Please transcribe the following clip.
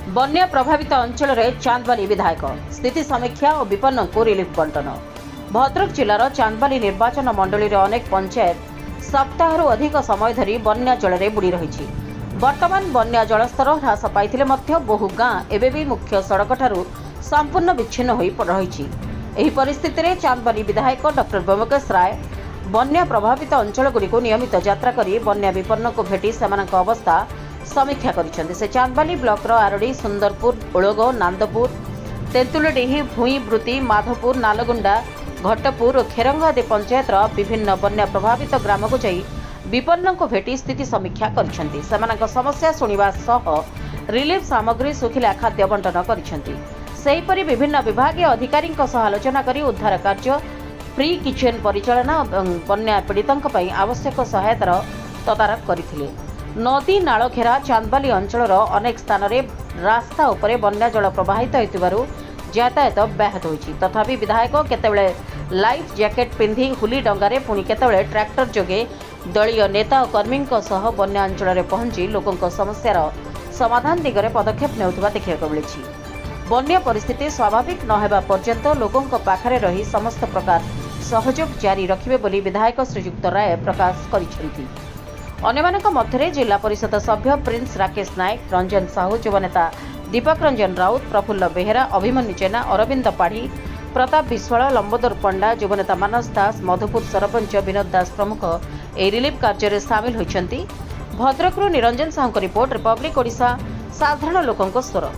बन्या प्रभावित अंचल में चांदबाली विधायक स्थिति समीक्षा और विपन्न को रिलीफ बंटन। भद्रक जिलार चांदबाली निर्वाचन मंडली अनेक पंचायत सप्ताह अधिक समय धरी बन्या जल में बुड़ी रही। वर्तमान बन्या जलस्तर ह्रास पाइथिले मध्य बहु गाँ एवं भी मुख्य सड़क ठारू संपूर्ण विच्छिन्न हो रही। एही परिस्थिति में चांदबाली विधायक डॉक्टर व्योमकेश राय बन्या प्रभावित अंचलगुड़ी नियमित यात्रा कर बन्या विपन्न को भेटी सेमानक अवस्था समीक्षा करिसेंति। से चांदबाली ब्लॉक आरडी, सुंदरपुर, ओळग, नांदपुर, तेंतुलडीही, भूई, ब्रुति, माधोपुर, नालगुंडा, घट्टपुर और खेरंग आदि पंचायत विभिन्न बन्या प्रभावित ग्राम को जाई विपन्न को भेटी स्थिति समीक्षा करिसेंति। सेमानक समस्या सुनिबा सह रिलीफ सामग्री सुखिला खाद्य बंटन करिसेंति। सेहीपरि विभिन्न विभागीय अधिकारी आलोचना करी उद्धार कार्य, फ्री किचेन परिचालना और बन्या पीड़ितों आवश्यक सहायतार तदारख करथिले। नदी नालघेरा चांदबाली अंचल अनेक स्थान में रास्ता उपरे बन्या जल प्रवाहित होतिबारु यातायात व्याहत होइछि। तथापि विधायक केतेबेले लाइफ जैकेट पिंधि हुली डंगारे पुणी केतेबेले ट्रैक्टर जोगे दलीय नेता और कर्मी सह बन्या अंचल में पहुंची लोकों समस्यार समाधान दिगरे पदक्षेप नेउथिबा देखिବାକୁ मिलिछि। बन्या परिस्थिति स्वाभाविक न हेबा पर्यंत लोकों पाखरे रही समस्त प्रकार सहयोग जारी रखिबे बोली विधायक श्रीयुक्त राय प्रकाश करिसेंति। अन्यमानक मध्य जिला परिषद सभ्य प्रिंस राकेश नायक, रंजन साहू, युवनेता दीपक रंजन राउत, प्रफुल्ल बेहेरा, अभिमन्यु जेना, अरविंद पाढ़ी, प्रताप विश्वाल, लंबोदर पंडा, युवनेता मानस दास, मधुपुर सरपंच विनोद दास प्रमुख ए रिलीफ कार्य में सामिल होइछंती। भद्रकरू निरंजन साहू रिपोर्ट, रिपब्लिक ओडिशा, साधारण लोकंक स्वर।